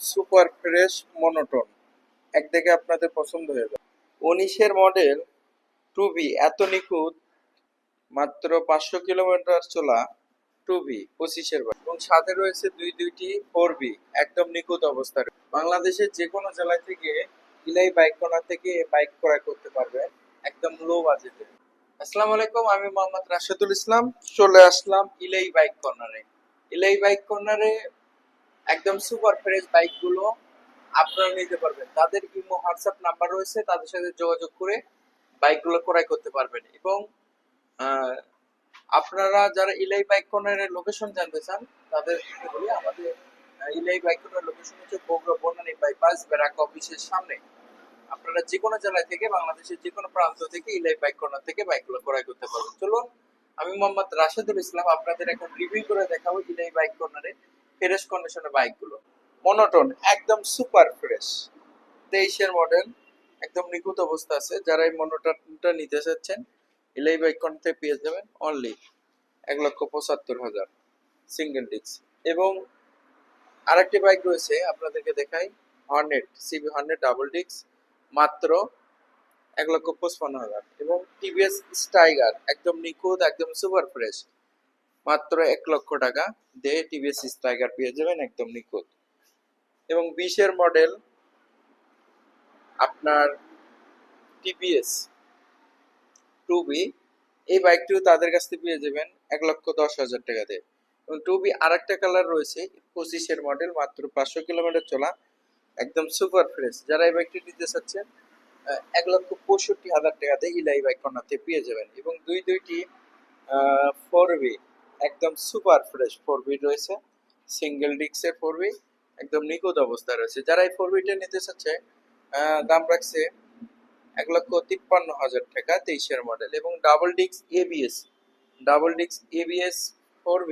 Super fresh monotone একদিকে আপনাদের পছন্দ হয়ে যাবে। 19-এর মডেল 2B এত নিখুঁত, মাত্র 500 কিলোমিটার চলা 2B 25-এর বাইক এবং সাথে রয়েছে দুইটি 4B একদম নিখুঁত অবস্থায়। বাংলাদেশের যে কোনো জেলা থেকে ইলাই বাইক কর্নার থেকে বাইক ক্রয় করতে পারবে একদম লো বাজেটে। আসসালামু আলাইকুম, আমি মোহাম্মদ রাশেদুল ইসলাম। চলে আসলাম ইলাই বাইক কর্নারে। ইলাই বাইক কর্নারে একদম সুপার ফ্রেশ বাইকগুলো আপনারা নিতে পারবেন। তাদের ইমো হোয়াটসঅ্যাপ নাম্বার রয়েছে, তাদের সাথে যোগাযোগ করে বাইকগুলো ক্রয় করতে পারবেন। এবং আপনারা যারা ইলাই বাইক কর্নারের লোকেশন জানতে চান তাদের বলি, আমাদের ইলাই বাইক কর্নারের লোকেশন হচ্ছে বগুড়া বনানী বাইপাস ব্যারাক অফিসের সামনে। আপনারা যে কোনো জেলা থেকে, বাংলাদেশের যে কোনো প্রান্ত থেকে ইলাই বাইক কর্নার থেকে বাইকগুলো ক্রয় করতে পারবেন। চলুন, আমি মোহাম্মদ রাশেদুল ইসলাম আপনাদের এখন রিভিউ করে দেখাবো ইলাই বাইক কর্নারে ফ্রেশ কন্ডিশনের বাইকগুলো। মনোটোন একদম সুপার ফ্রেশ 23-এর মডেল, একদম নিখুঁত অবস্থা আছে। যারা এই মনোটোনটা নিতে চাচ্ছেন ইলাই বাইক কর্নার থেকে পেয়ে যাবেন অনলি 1,75,000 সিঙ্গেল ডিস্ক। এবং আরেকটি বাইক রয়েছে আপনাদেরকে দেখাই, Hornet CB Hornet double disc, মাত্র 1,55,000। এবং টিভিএস স্টাইগার একদম নিখুঁত, একদম সুপার ফ্রেশ, মাত্র 1,00,000 টাকা দিয়ে টিভিএস স্টাইগার পেয়ে যাবেন একদম নিখুঁত। এবং 20-এর মডেল আপনার টিভিএস 2B, এই বাইকটিও তাদের কাছ থেকে পেয়ে যাবেন 1,10,000 টাকা দিয়ে। এবং 2B আরেকটা কালার রয়েছে 25-এর মডেল, মাত্র 500 কিলোমিটার চলা, একদম সুপার ফ্রেশ। যারা এই বাইকটি নিতে চাচ্ছেন 1,65,000 টাকা দিয়ে ইলাই বাইক কর্নার থেকে পেয়ে যাবেন। এবং দুইটি 4B একদম সুপার ফ্রেশ 4B রয়েছে, সিঙ্গেল ডিস্কের 4B একদম নিখুঁত অবস্থায় রয়েছে। যারা এই 4Bটা নিতে চাচ্ছে দাম রাখছে 1,53,000 টাকা 23-এর মডেল। এবং double disc ABS 4B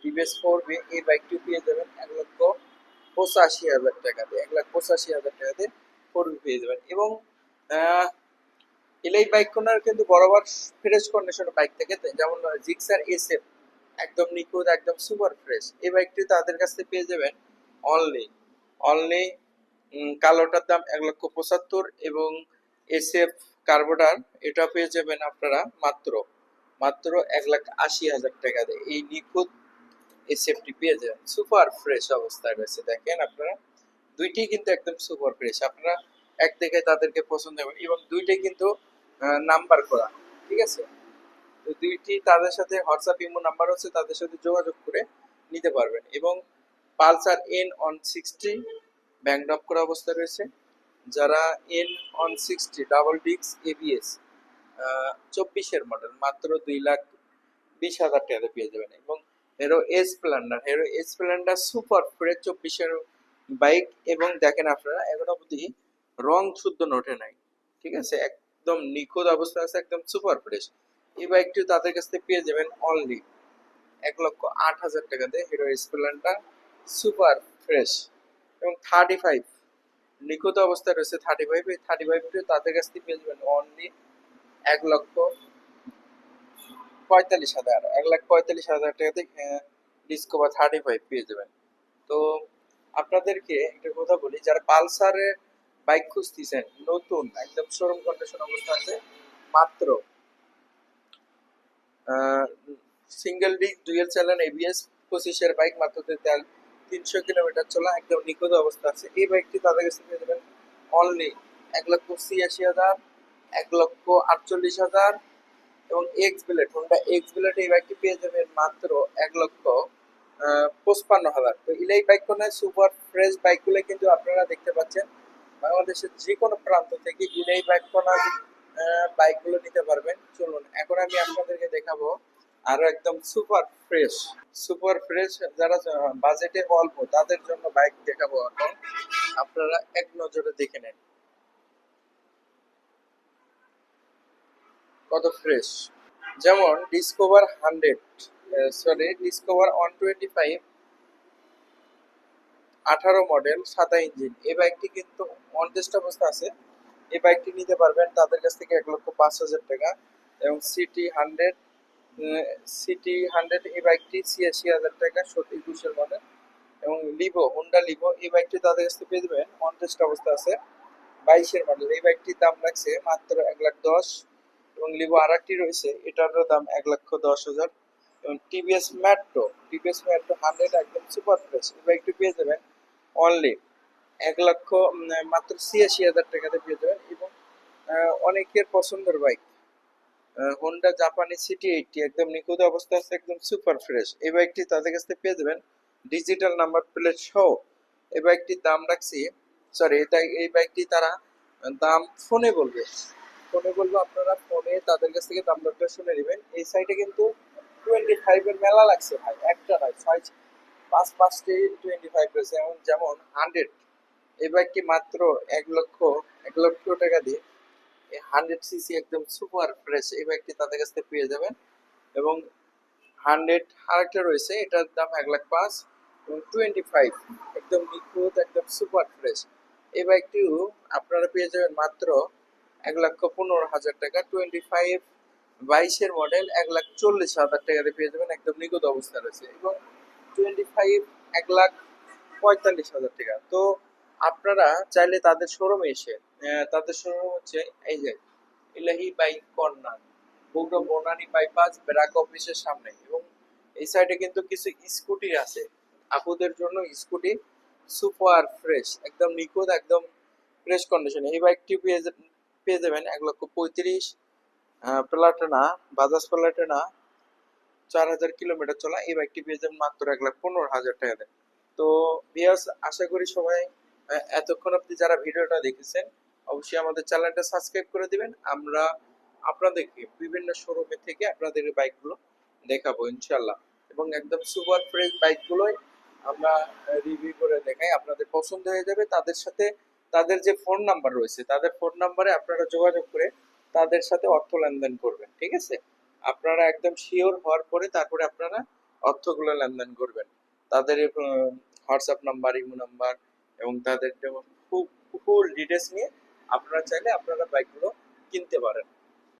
TVS 4B এই বাইকটি পেয়ে যাবেন 1,85,000 টাকা দিয়ে, 1,85,000 টাকা দিয়ে 4B পেয়ে যাবেন। এবং ইলাই বাইক কর্নার কিন্তু বরাবর ফ্রেশ কন্ডিশনের বাইক থেকে, যেমন জিক্সার এসএফ একদম নিখুঁত, একদম সুপার ফ্রেশ, এই বাইকটি তাদের কাছ থেকে পেয়ে যাবেন অনলি কালোটার দাম 1,75,000 এবং এসএফ কার্বোটার এটা পেয়ে যাবেন আপনারা মাত্র 1,80,000 টাকা দিয়ে। এই নিখুঁত এসএফটি পেয়ে যাবেন, সুপার ফ্রেশ অবস্থায় রয়েছে। দেখেন আপনারা দুইটি কিন্তু একদম সুপার ফ্রেশ, আপনারা এক দেখে তাদেরকে পছন্দ হবে। এবং দুইটাই কিন্তু নাম্বার করা, ঠিক আছে। তো দুইটি তাদের সাথে হোয়াটসঅ্যাপ ইমো নাম্বার আছে, তাদের সাথে যোগাযোগ করে নিতে পারবেন। এবং পালসার N160 ব্যাংক ড্রপ করা অবস্থা রয়েছে। যারা N160 ডাবল ডিস্ক এবিএস 24-এর মডেল, মাত্র 2,20,000 টাকাতে পেয়ে যাবেন। এবং হিরো স্প্লেন্ডার সুপার ফ্রেশ 24-এর বাইক। এবং দেখেন আপনারা এখন অবধি রং শুদ্ধ নোটে নাই, ঠিক আছে, একদম নিখুঁত অবস্থা আছে, একদম সুপার ফ্রেশ। এই বাইকটি তাদের কাছ থেকে পেয়ে যাবেন অনলি 1,08,000 টাকা দিয়ে হিরো স্প্লেন্ডার সুপার ফ্রেশ। এবং 35 নিখুঁত অবস্থায় রয়েছে 35, এই 35টিও তাদের কাছ থেকে পেয়ে যাবেন অনলি 1,45,000 টাকা থেকে ডিসকভার 35 পেয়ে যাবেন। তো আপনাদেরকে একটা কথা বলি, যারা পালসারের বাইক খুঁজতেছেন নতুন একদম শোরুম কন্ডিশন অবস্থা আছে, মাত্র single disc dual channel ABS 25-এর বাইক, মাত্র 300 কিলোমিটার চলা, একদম নিখুঁত অবস্থা আছে। এই বাইকটি তাদের কাছে পেয়ে যাবেন অনলি 1,86,000, 1,48,000। এবং হোন্ডা এক্স ব্লেড এই বাইকটি পেয়ে যাবেন মাত্র 1,55,000। তো ইলাই বাইক কর্নার সুপার ফ্রেশ বাইকগুলো কিন্তু আপনারা দেখতে পাচ্ছেন বাংলাদেশের যে কোনো প্রান্ত থেকে ইলাই বাইক কর্নার বাইকগুলো নিতে পারবেন। চলুন এখন আমি আপনাদেরকে দেখাবো আরো একদম সুপার ফ্রেশ যারা বাজেটে অল্প তাদের জন্য বাইক দেখাবো। এখন আপনারা এক নজরে দেখে নেন কত ফ্রেশ। যেমন ডিসকভার 125 18 মডেল, সাদা ইঞ্জিন, এই বাইকটি কিন্তু অনটেস্ট অবস্থা আছে। এই বাইকটি নিতে পারবেন তাদের কাছ থেকে 1,05,000 টাকা। এবং সিটি 100 এই বাইকটি 86,000 টাকা, 21-এর মডেল। এবং লিভো, হোন্ডা লিভো, এই বাইকটি তাদের কাছে পেয়ে যাবেন অন টেস্ট অবস্থা আছে, 22-এর মডেল। এই বাইকটির দাম রাখছে মাত্র 1,10,000। এবং লিভো আর একটি রয়েছে, এটারও দাম 1,10,000। এবং টিভিএস মেট্রো 100 একদম সুপার ফ্রেশ, এই বাইকটি পেয়ে যাবেন অনলি 1,00,000 মাত্র 86,000 টাকাতে পেয়ে যাবেন। এবং অনেকের পছন্দের বাইক হোন্ডা জাপানি সিটি 80 একদম নিখুঁত অবস্থা আছে, একদম সুপার ফ্রেশ। এই বাইকটি তাদের কাছ থেকে পেয়ে যাবেন ডিজিটাল নাম্বার প্লেট সহ। এই বাইকটির দাম রাখছি, সরি, এই বাইকটি তারা দাম ফোনে বলবো, আপনারা ফোনে তাদের কাছ থেকে দাম দরটা শুনে নেবেন। এই সাইডে কিন্তু 25-এর মেলা লাগছে ভাই, একটা নয়, ছয় পাঁচটি 25 রয়েছে। যেমন 100, এই বাইকটি মাত্র 1,00,000 টাকা দিয়ে 100 সিসি একদম সুপার ফ্রেশ এই বাইকটি তাদের কাছ থেকে পেয়ে যাবেন। এবং 100 আরেকটা রয়েছে, এটার দাম 1,05,000। এবং 25 একদম নিখুঁত একদম সুপার ফ্রেশ এই বাইকটিও আপনারা পেয়ে যাবেন মাত্র 1,15,000 টাকা। 25 22-এর মডেল 1,40,000 টাকাতে পেয়ে যাবেন, একদম নিখুঁত অবস্থা রয়েছে। এবং 25 1,45,000 টাকা। তো আপনারা চাইলে তাদের শোরুমে এসে, তাদের শোরুম হচ্ছে এই যে ইলাহি bike corner, Bogura Banani bypass BRAC অফিসের সামনে। এবং এই সাইডে কিন্তু কিছু স্কুটি আছে আপুদের জন্য, স্কুটি সুপার ফ্রেশ একদম নিখুঁত একদম ফ্রেশ কন্ডিশনে। এই বাইকটি পেয়ে যাবেন 1,35,000 প্লাটিনা, বাজাজ প্লাটিনা, 4,000 কিলোমিটার চলা। এই বাইকটি পেয়ে যাবেন মাত্র 1,15,000 টাকাতে। তো ভিউয়ার্স, আশা করি সবাই এতক্ষণ আপনি যারা ভিডিওটা দেখেছেন অবশ্যই আমাদের চ্যানেলটা সাবস্ক্রাইব করে দিবেন। আমরা আপনাদেরকে বিভিন্ন শোরুমে থেকে আপনাদের বাইকগুলো দেখাবো ইনশাল্লাহ। এবং একদম সুপার ফ্রেশ বাইকগুলোই আমরা রিভিউ করে দেখাই, আপনাদের পছন্দ হয়ে যাবে। তাদের সাথে তাদের যে ফোন নাম্বার রয়েছে, তাদের ফোন নাম্বারে আপনারা যোগাযোগ করে তাদের সাথে অর্থ লেনদেন করবেন, ঠিক আছে? আপনারা একদম শিওর হওয়ার পরে তারপরে আপনারা অর্থগুলো লেনদেন করবেন। তাদের হোয়াটসঅ্যাপ নাম্বার, ইমো নাম্বার এবং তাদের ফুল ডিটেলস নিয়ে আপনারা চাইলে আপনারা বাইকগুলো কিনতে পারেন।